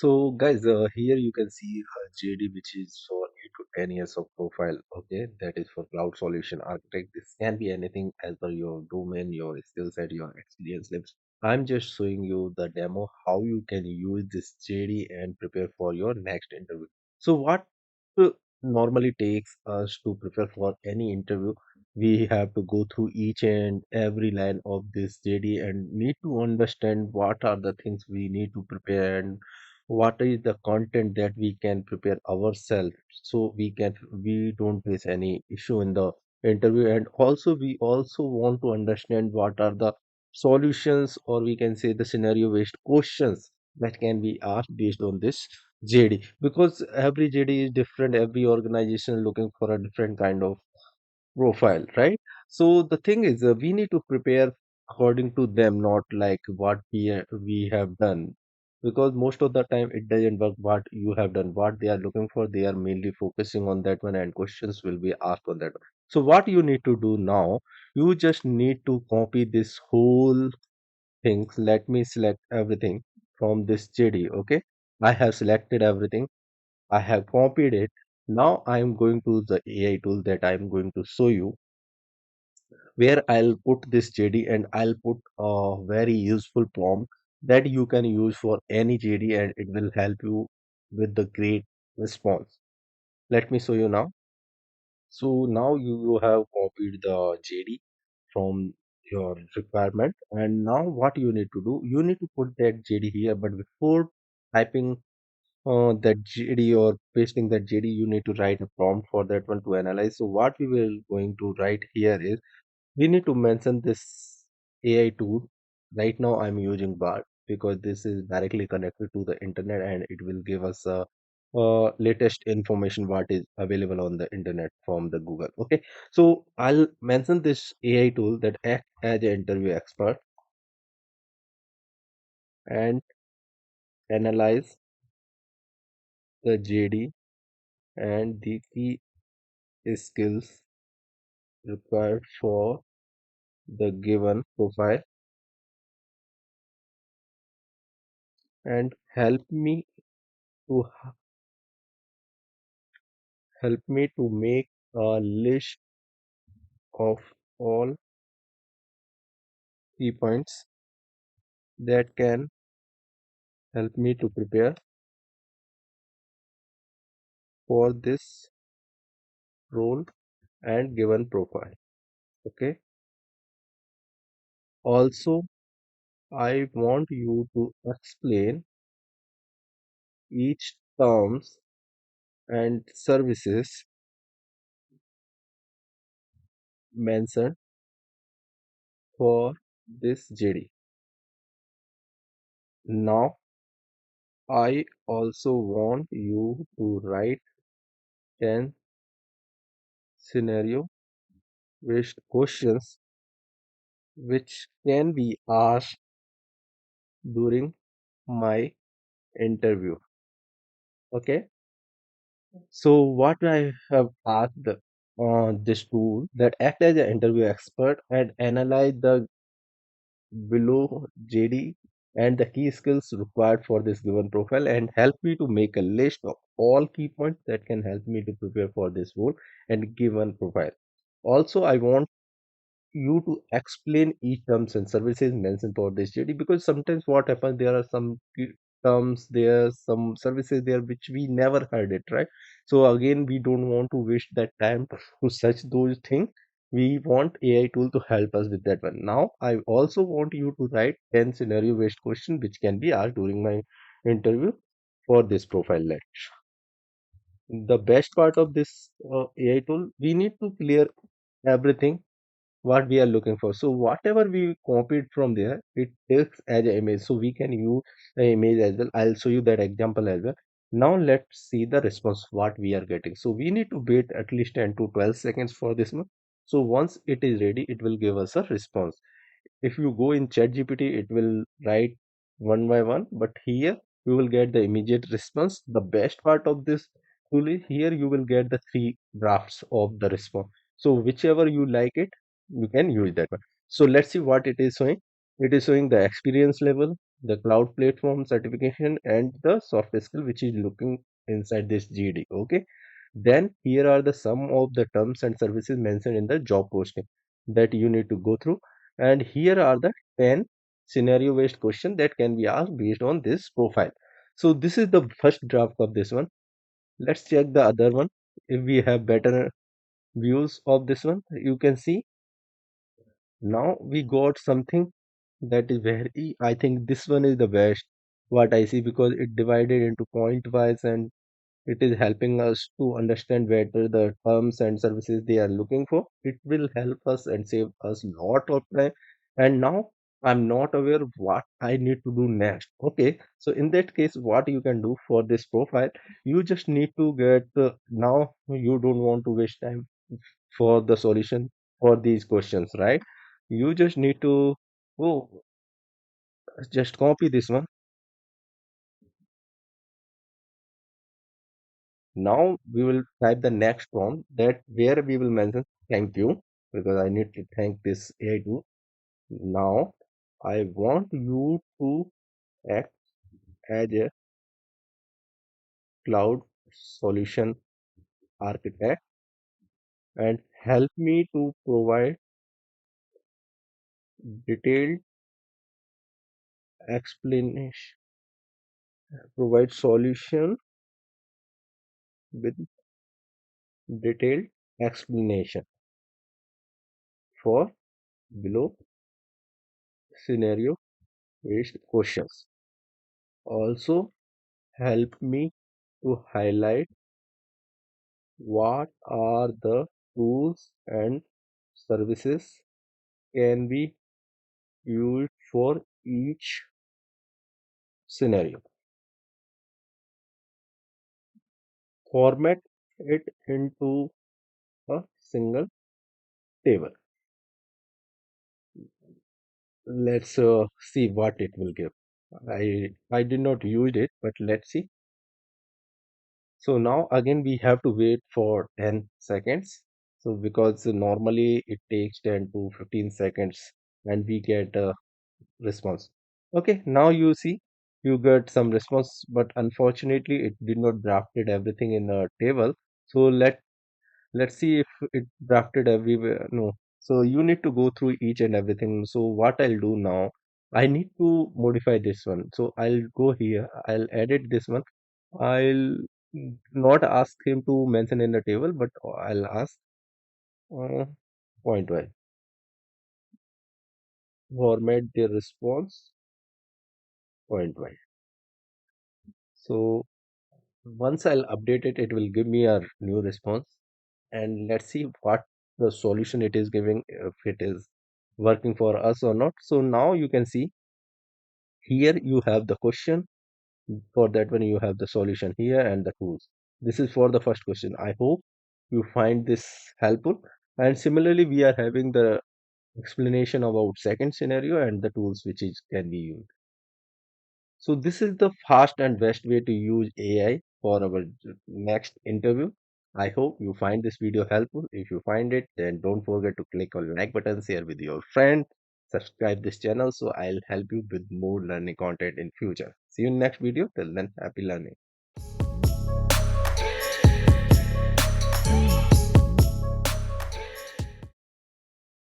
So, guys, here you can see JD, which is for 8 to 10 years of profile. Okay, that is for cloud solution architect. This can be anything as per your domain, your skill set, your experience levels. I'm just showing you the demo how you can use this JD and prepare for your next interview. So, what uh, normally takes us to prepare for any interview? We have to go through each and every line of this JD and need to understand what are the things we need to prepare and what is the content that we can prepare ourselves so we don't face any issue in the interview. And also we also want to understand what are the solutions, or we can say the scenario based questions that can be asked based on this JD, because every JD is different, every organization looking for a different kind of profile, right? So the thing is, we need to prepare according to them, not like what we have done, because most of the time it doesn't work. What you have done, what they are looking for, they are mainly focusing on that one, and questions will be asked on that one. So what you need to do now, you just need to copy this whole things. Let me select everything from this JD. Okay, I have selected everything, I have copied it. Now I am going to the AI tool that I am going to show you, where I'll put this JD and I'll put a very useful prompt that you can use for any JD and it will help you with the great response. Let me show you now. So now you have copied the JD from your requirement, and now what you need to do, you need to put that JD here. But before typing that JD or pasting that JD, you need to write a prompt for that one to analyze. So what we will going to write here is, we need to mention this AI tool. Right now, I'm using BART because this is directly connected to the internet and it will give us latest information what is available on the internet from the Google. Okay, so I'll mention this AI tool that act as an interview expert and analyze the JD and the key skills required for the given profile, and to help me to make a list of all key points that can help me to prepare for this role and given profile. Okay. Also, I want you to explain each terms and services mentioned for this JD. Now, I also want you to write 10 scenario based questions which can be asked during my interview. Okay. So what I have asked this tool that act as an interview expert and analyze the below JD and the key skills required for this given profile and help me to make a list of all key points that can help me to prepare for this role and given profile. Also, I want you to explain each terms and services mentioned for this JD, because sometimes what happens, there are some terms there, some services there which we never heard it, right? So again, we don't want to waste that time to search those things. We want AI tool to help us with that one. Now I also want you to write 10 scenario based question which can be asked during my interview for this profile led. The best part of this AI tool, we need to clear everything what we are looking for. So whatever we copied from there, it takes as an image. So we can use the image as well. I'll show you that example as well. Now let's see the response what we are getting. So we need to wait at least 10 to 12 seconds for this one. So once it is ready, it will give us a response. If you go in ChatGPT, it will write one by one, but here you will get the immediate response. The best part of this tool is here you will get the three drafts of the response. So whichever you like it, you can use that one. So let's see what it is showing. It is showing the experience level, the cloud platform certification, and the soft skill which is looking inside this GD. Okay, then here are the some of the terms and services mentioned in the job posting that you need to go through, and here are the 10 scenario based question that can be asked based on this profile. So this is the first draft of this one. Let's check the other one. If we have better views of this one, you can see now we got something that is very, I think this one is the best what I see, because it divided into point wise, and it is helping us to understand better the terms and services they are looking for. It will help us and save us lot of time. And now I'm not aware of what I need to do next. Okay, so in that case, what you can do for this profile, you just need to get now you don't want to waste time for the solution for these questions, right? You just need to oh, just copy this one. Now we will type the next prompt that where we will mention thank you, because I need to thank this AI tool. Now I want you to act as a cloud solution architect and help me to detailed explanation, provide solution with detailed explanation for below scenario based questions. Also help me to highlight what are the tools and services can be used for each scenario. Format it into a single table. Let's see what it will give. I did not use it, but let's see. So now again we have to wait for 10 seconds. So because normally it takes 10 to 15 seconds and we get a response. Okay, now you see you get some response, but unfortunately it did not drafted everything in a table. So let's see if it drafted everywhere. No. So you need to go through each and everything. So what I'll do now, I need to modify this one. So I'll go here, I'll edit this one. I'll not ask him to mention in the table, but I'll ask uh, point wise. Format the response point wise. So once I'll update it, it will give me a new response. And let's see what the solution it is giving, if it is working for us or not. So now you can see here you have the question. For that one, you have the solution here and the tools. This is for the first question. I hope you find this helpful. And similarly, we are having the explanation about second scenario and the tools which is can be used. So this is the fast and best way to use AI for our next interview. I hope you find this video helpful. If you find it, then don't forget to click on like button, share with your friend, subscribe this channel so I'll help you with more learning content in future. See you in next video. Till then, happy learning.